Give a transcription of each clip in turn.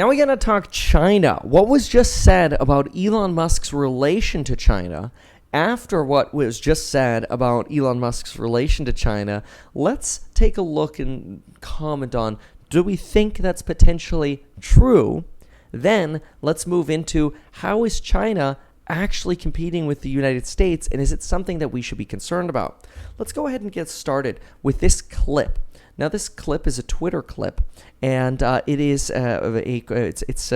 Now we're going to talk China. What was just said about Elon Musk's relation to China? After what was just said about Elon Musk's relation to China, let's take a look and comment on, do we think that's potentially true? Then let's move into, how is China actually competing with the United States, and is it something that we should be concerned about? Let's go ahead and get started with this clip. Now, this clip is a Twitter clip, and it is it's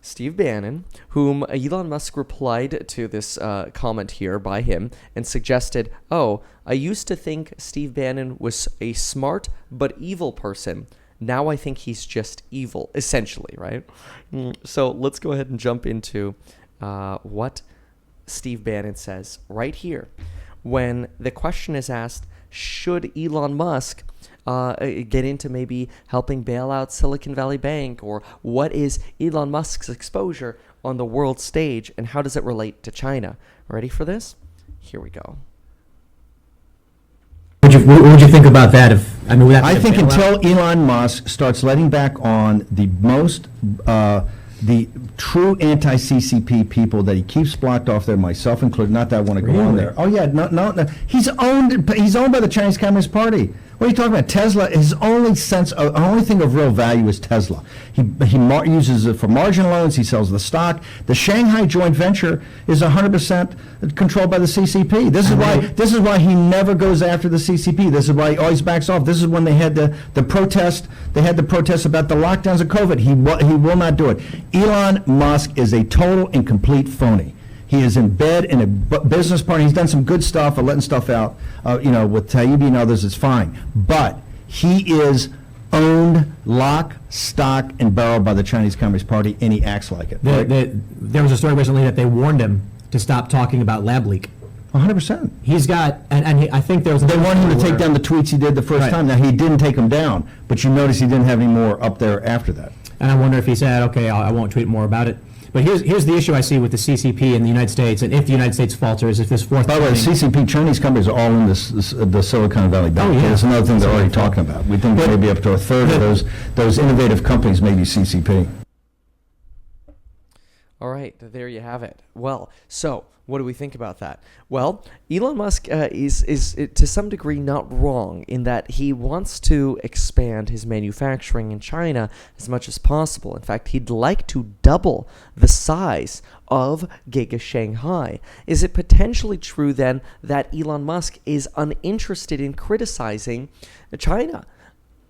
Steve Bannon, whom Elon Musk replied to this comment here by him and suggested, "Oh, I used to think Steve Bannon was a smart but evil person. Now I think he's just evil," essentially, right? So let's go ahead and jump into what Steve Bannon says right here. When the question is asked, should Elon Musk get into maybe helping bail out Silicon Valley Bank, or what is Elon Musk's exposure on the world stage and how does it relate to China? Ready for this? Here we go. What would you think about that? I think until Elon Musk starts letting back on the the true anti-CCP people that he keeps blocked off there, myself included. Not that I want to go on there. Oh yeah, no. He's owned by the Chinese Communist Party. What are you talking about? Tesla, his only thing of real value is Tesla. He uses it for margin loans. He sells the stock. The Shanghai joint venture is 100% controlled by the CCP. This is why he never goes after the CCP. This is why he always backs off. This is when they had the protest. They had the protest about the lockdowns of COVID. He will not do it. Elon Musk is a total and complete phony. He is in bed in a business partner. He's done some good stuff, letting stuff out, with Taibbi and others. It's fine. But he is owned lock, stock, and barrel by the Chinese Communist Party, and he acts like it. There was a story recently that they warned him to stop talking about lab leak. 100%. He's got, I think there was. They wanted him to take down the tweets he did the first time. Now, he didn't take them down, but you notice he didn't have any more up there after that. And I wonder if he said, okay, I won't tweet more about it. But here's the issue I see with the CCP in the United States, and if the United States falters, if this fourth. By the way, the CCP Chinese companies are all in the Silicon Valley Bank. Oh, yeah. That's another thing they're already talking about. We think maybe up to a third of those innovative companies may be CCP. All right, there you have it. Well, so what do we think about that? Well, Elon Musk is to some degree not wrong in that he wants to expand his manufacturing in China as much as possible. In fact, he'd like to double the size of Giga Shanghai. Is it potentially true then that Elon Musk is uninterested in criticizing China?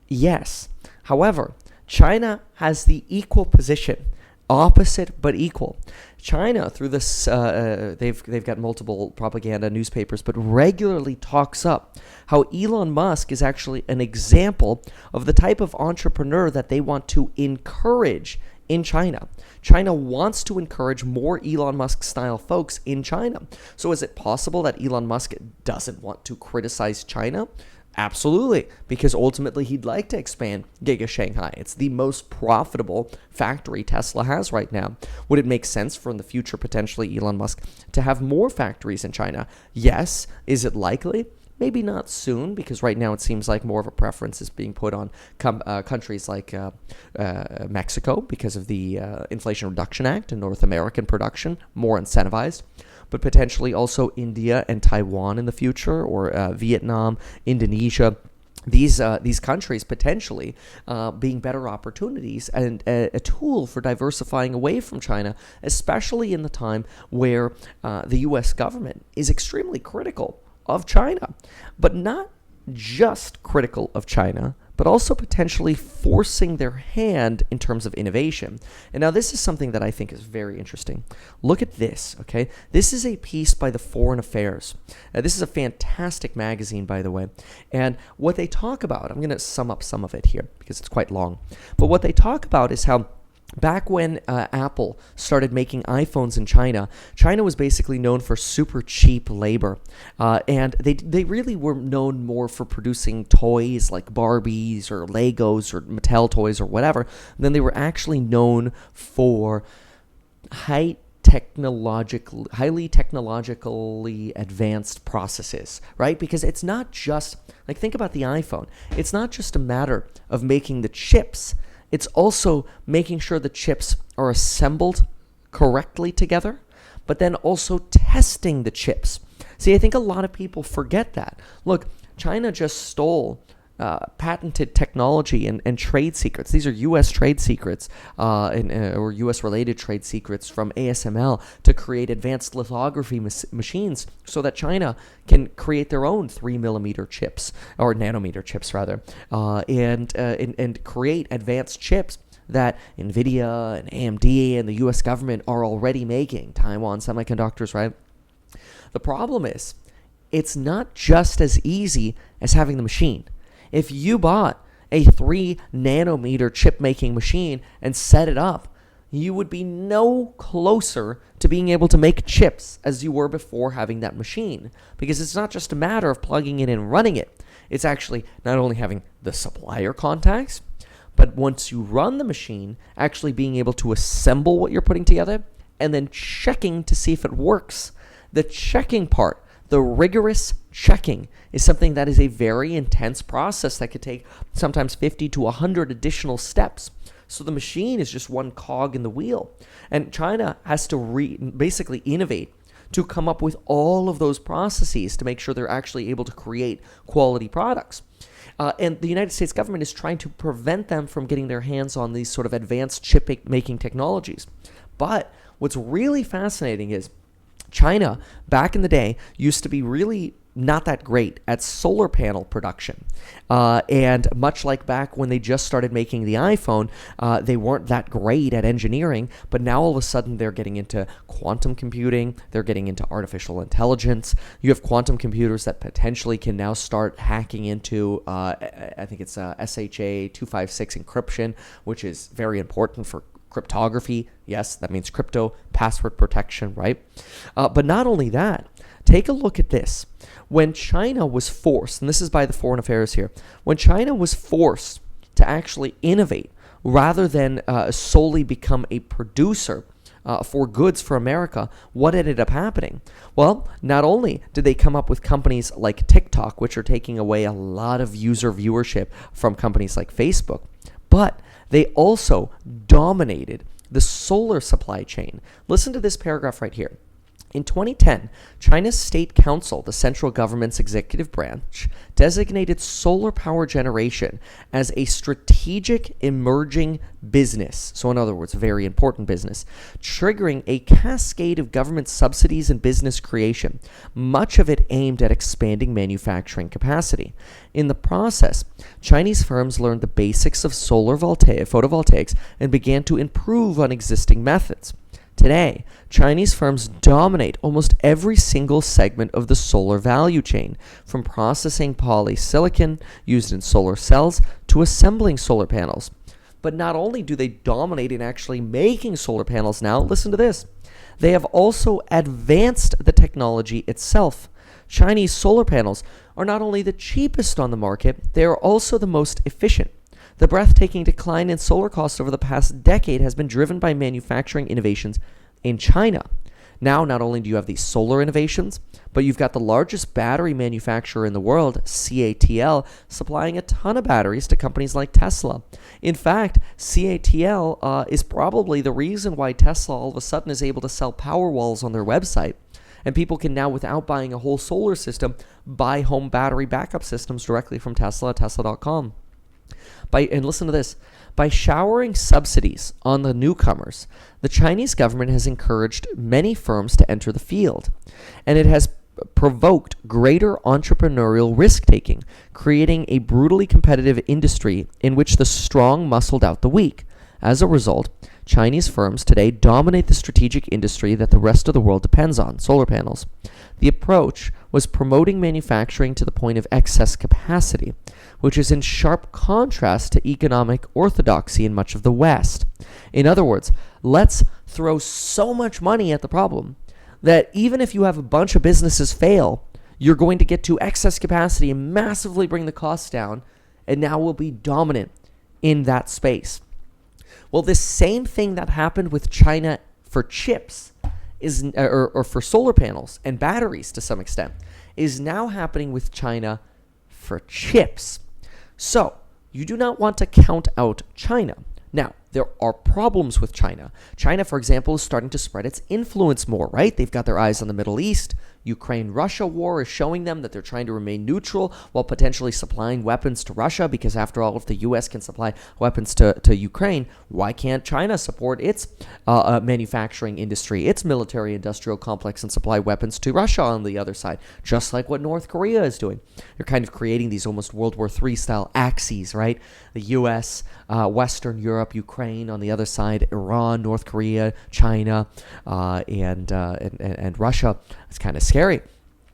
Yes. However, China has the equal position. Opposite but equal. China, through this, they've got multiple propaganda newspapers, but regularly talks up how Elon Musk is actually an example of the type of entrepreneur that they want to encourage in China. China wants to encourage more Elon Musk-style folks in China. So is it possible that Elon Musk doesn't want to criticize China? Absolutely, because ultimately he'd like to expand Giga Shanghai. It's the most profitable factory Tesla has right now. Would it make sense for in the future potentially Elon Musk to have more factories in China? Yes. Is it likely? Maybe not soon, because right now it seems like more of a preference is being put on countries like Mexico because of the Inflation Reduction Act and North American production, more incentivized. But potentially also India and Taiwan in the future, or Vietnam, Indonesia. These countries potentially being better opportunities and a tool for diversifying away from China, especially in the time where the U.S. government is extremely critical of China, but not just critical of China, but also potentially forcing their hand in terms of innovation. And now this is something that I think is very interesting. Look at this, okay? This is a piece by the Foreign Affairs. This is a fantastic magazine, by the way. And what they talk about, I'm going to sum up some of it here because it's quite long. But what they talk about is how back when Apple started making iPhones in China, China was basically known for super cheap labor. And they really were known more for producing toys like Barbies or Legos or Mattel toys or whatever. Than they were actually known for highly technologically advanced processes, right? Because it's not just, like, think about the iPhone. It's not just a matter of making the chips. it's also making sure the chips are assembled correctly together, but then also testing the chips. See, I think a lot of people forget that. Look, China just stole patented technology and trade secrets. These are U.S. trade secrets or U.S.-related trade secrets from ASML to create advanced lithography machines so that China can create their own 3mm chips, or nanometer chips rather, and create advanced chips that NVIDIA and AMD and the U.S. government are already making, Taiwan Semiconductors, right? The problem is, it's not just as easy as having the machine. If you bought a 3nm chip making machine and set it up, you would be no closer to being able to make chips as you were before having that machine. Because it's not just a matter of plugging it in and running it. It's actually not only having the supplier contacts, but once you run the machine, actually being able to assemble what you're putting together and then checking to see if it works. The checking part, the rigorous checking, is something that is a very intense process that could take sometimes 50 to 100 additional steps. So the machine is just one cog in the wheel. And China has to basically innovate to come up with all of those processes to make sure they're actually able to create quality products. And the United States government is trying to prevent them from getting their hands on these sort of advanced chip-making technologies. But what's really fascinating is China, back in the day, used to be really not that great at solar panel production. And much like back when they just started making the iPhone, they weren't that great at engineering, but now all of a sudden they're getting into quantum computing, they're getting into artificial intelligence. You have quantum computers that potentially can now start hacking into, I think it's SHA-256 encryption, which is very important for cryptography. Yes, that means crypto, password protection, right? But not only that, take a look at this. When China was forced, and this is by the Foreign Affairs here, when China was forced to actually innovate rather than solely become a producer for goods for America, what ended up happening? Well, not only did they come up with companies like TikTok, which are taking away a lot of user viewership from companies like Facebook, but they also dominated the solar supply chain. Listen to this paragraph right here. In 2010, China's State Council, the central government's executive branch, designated solar power generation as a strategic emerging business. So in other words, very important business, triggering a cascade of government subsidies and business creation, much of it aimed at expanding manufacturing capacity. In the process, Chinese firms learned the basics of solar photovoltaics and began to improve on existing methods. Today, Chinese firms dominate almost every single segment of the solar value chain, from processing polysilicon used in solar cells to assembling solar panels. But not only do they dominate in actually making solar panels now, listen to this, they have also advanced the technology itself. Chinese solar panels are not only the cheapest on the market, they are also the most efficient. The breathtaking decline in solar costs over the past decade has been driven by manufacturing innovations in China. Now, not only do you have these solar innovations, but you've got the largest battery manufacturer in the world, CATL, supplying a ton of batteries to companies like Tesla. In fact, CATL is probably the reason why Tesla all of a sudden is able to sell Powerwalls on their website. And people can now, without buying a whole solar system, buy home battery backup systems directly from Tesla at Tesla.com. And listen to this, by showering subsidies on the newcomers, the Chinese government has encouraged many firms to enter the field, and it has provoked greater entrepreneurial risk-taking, creating a brutally competitive industry in which the strong muscled out the weak. As a result, Chinese firms today dominate the strategic industry that the rest of the world depends on, solar panels. The approach was promoting manufacturing to the point of excess capacity, which is in sharp contrast to economic orthodoxy in much of the West. In other words, let's throw so much money at the problem that even if you have a bunch of businesses fail, you're going to get to excess capacity and massively bring the costs down, and now we'll be dominant in that space. Well, this same thing that happened with China for chips or for solar panels and batteries to some extent is now happening with China for chips. So, you do not want to count out China. Now, there are problems with China. China, for example, is starting to spread its influence more, right? They've got their eyes on the Middle East. Ukraine-Russia war is showing them that they're trying to remain neutral while potentially supplying weapons to Russia, because after all, if the U.S. can supply weapons to Ukraine, why can't China support its manufacturing industry, its military-industrial complex, and supply weapons to Russia on the other side, just like what North Korea is doing? You're kind of creating these almost World War III-style axes, right? The U.S., Western Europe, Ukraine on the other side, Iran, North Korea, China, and Russia. It's kind of scary.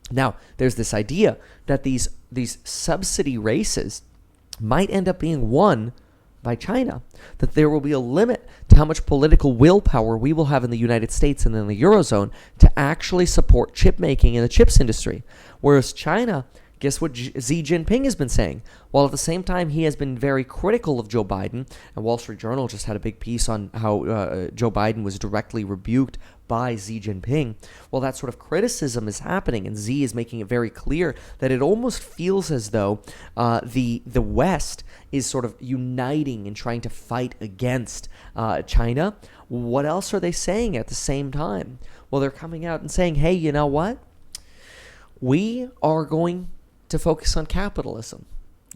Now, there's this idea that these subsidy races might end up being won by China, that there will be a limit to how much political willpower we will have in the United States and in the Eurozone to actually support chip making in the chips industry. Whereas China, guess what Xi Jinping has been saying? While at the same time he has been very critical of Joe Biden, and Wall Street Journal just had a big piece on how Joe Biden was directly rebuked by Xi Jinping. Well, that sort of criticism is happening, and Xi is making it very clear that it almost feels as though the West is sort of uniting and trying to fight against China. What else are they saying at the same time? Well, they're coming out and saying, hey, you know what? We are going to focus on capitalism.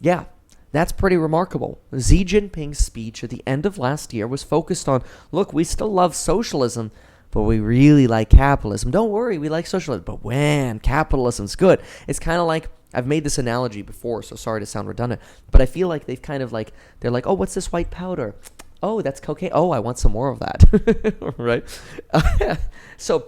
Yeah, that's pretty remarkable. Xi Jinping's speech at the end of last year was focused on, look, we still love socialism, but we really like capitalism. Don't worry, we like socialism, but man, capitalism's good. It's kind of like, I've made this analogy before, so sorry to sound redundant, but I feel like they've kind of like, they're like, oh, what's this white powder? Oh, that's cocaine. Oh, I want some more of that, right? So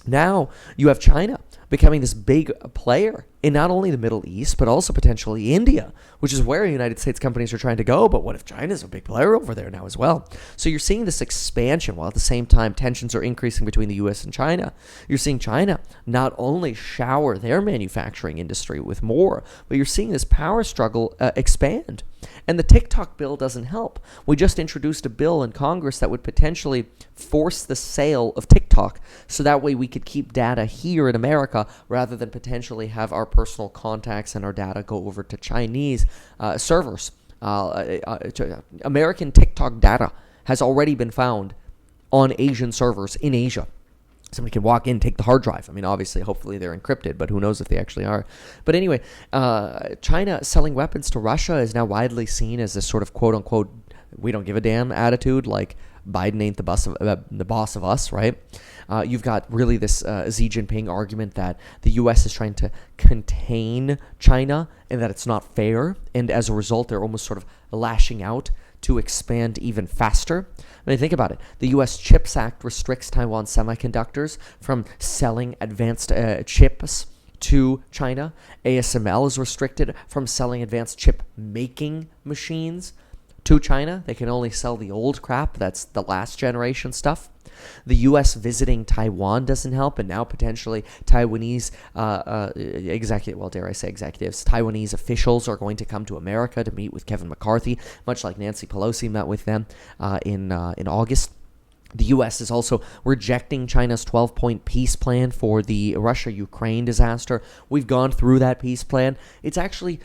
now you have China becoming this big player in not only the Middle East, but also potentially India, which is where United States companies are trying to go. But what if China's a big player over there now as well? So you're seeing this expansion while at the same time tensions are increasing between the U.S. and China. You're seeing China not only shower their manufacturing industry with more, but you're seeing this power struggle expand. And the TikTok bill doesn't help. We just introduced a bill in Congress that would potentially force the sale of TikTok, so that way we could keep data here in America rather than potentially have our personal contacts and our data go over to Chinese servers. American TikTok data has already been found on Asian servers in Asia. Somebody can walk in, take the hard drive. I mean, obviously, hopefully they're encrypted, but who knows if they actually are. But anyway, China selling weapons to Russia is now widely seen as this sort of quote-unquote, we don't give a damn attitude, like Biden ain't the boss of us, right? You've got really this Xi Jinping argument that the U.S. is trying to contain China and that it's not fair, and as a result, they're almost sort of lashing out to expand even faster. I mean, think about it. The U.S. CHIPS Act restricts Taiwan Semiconductors from selling advanced chips to China. ASML is restricted from selling advanced chip-making machines to China. They can only sell the old crap. That's the last generation stuff. The U.S. visiting Taiwan doesn't help, and now potentially Taiwanese Taiwanese officials are going to come to America to meet with Kevin McCarthy, much like Nancy Pelosi met with them in August. The U.S. is also rejecting China's 12-point peace plan for the Russia-Ukraine disaster. We've gone through that peace plan. It's actually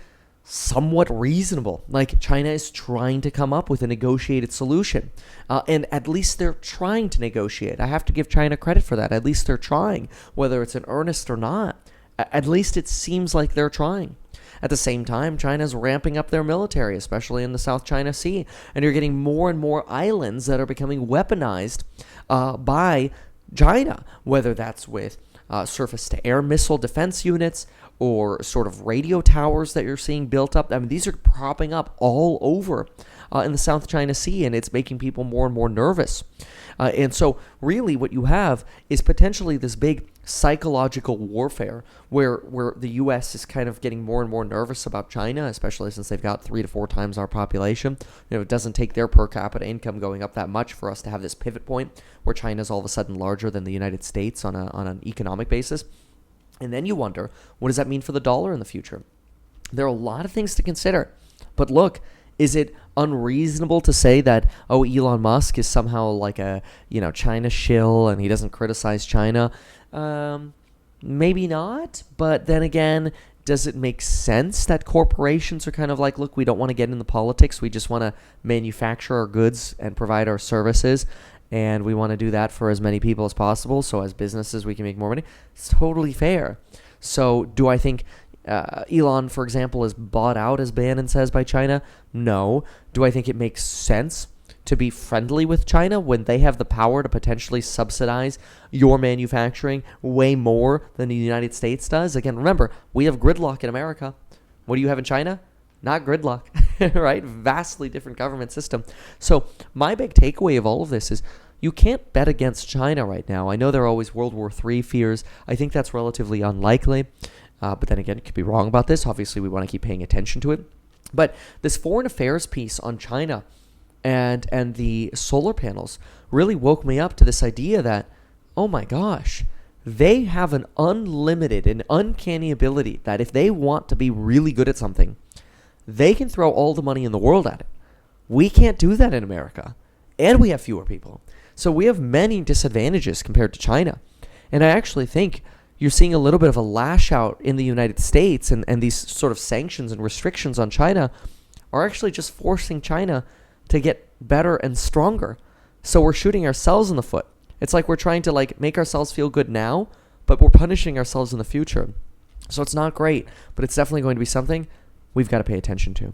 somewhat reasonable. Like, China is trying to come up with a negotiated solution. And at least they're trying to negotiate. I have to give China credit for that. At least they're trying, whether it's in earnest or not. At least it seems like they're trying. At the same time, China's ramping up their military, especially in the South China Sea. And you're getting more and more islands that are becoming weaponized by China, whether that's with surface-to-air missile defense units or sort of radio towers that you're seeing built up. I mean, these are propping up all over in the South China Sea, and it's making people more and more nervous. And so really what you have is potentially this big psychological warfare where the U.S. is kind of getting more and more nervous about China, especially since they've got 3 to 4 times our population. You know, it doesn't take their per capita income going up that much for us to have this pivot point where China's all of a sudden larger than the United States on an economic basis. And then you wonder, what does that mean for the dollar in the future? There are a lot of things to consider. But look, is it unreasonable to say that, oh, Elon Musk is somehow like a, China shill and he doesn't criticize China? Maybe not. But then again, does it make sense that corporations are kind of like, look, we don't want to get into politics. We just want to manufacture our goods and provide our services. And we want to do that for as many people as possible. So as businesses, we can make more money. It's totally fair. So do I think Elon, for example, is bought out, as Bannon says, by China? No. Do I think it makes sense to be friendly with China when they have the power to potentially subsidize your manufacturing way more than the United States does? Again, remember, we have gridlock in America. What do you have in China? Not gridlock, right? Vastly different government system. So my big takeaway of all of this is you can't bet against China right now. I know there are always World War III fears. I think that's relatively unlikely. But then again, you could be wrong about this. Obviously, we want to keep paying attention to it. But this foreign affairs piece on China and the solar panels really woke me up to this idea that, oh my gosh, they have an unlimited and uncanny ability that if they want to be really good at something, they can throw all the money in the world at it. We can't do that in America. And we have fewer people. So we have many disadvantages compared to China. And I actually think you're seeing a little bit of a lash out in the United States, and these sort of sanctions and restrictions on China are actually just forcing China to get better and stronger. So we're shooting ourselves in the foot. It's like we're trying to like make ourselves feel good now, but we're punishing ourselves in the future. So it's not great, but it's definitely going to be something we've got to pay attention to.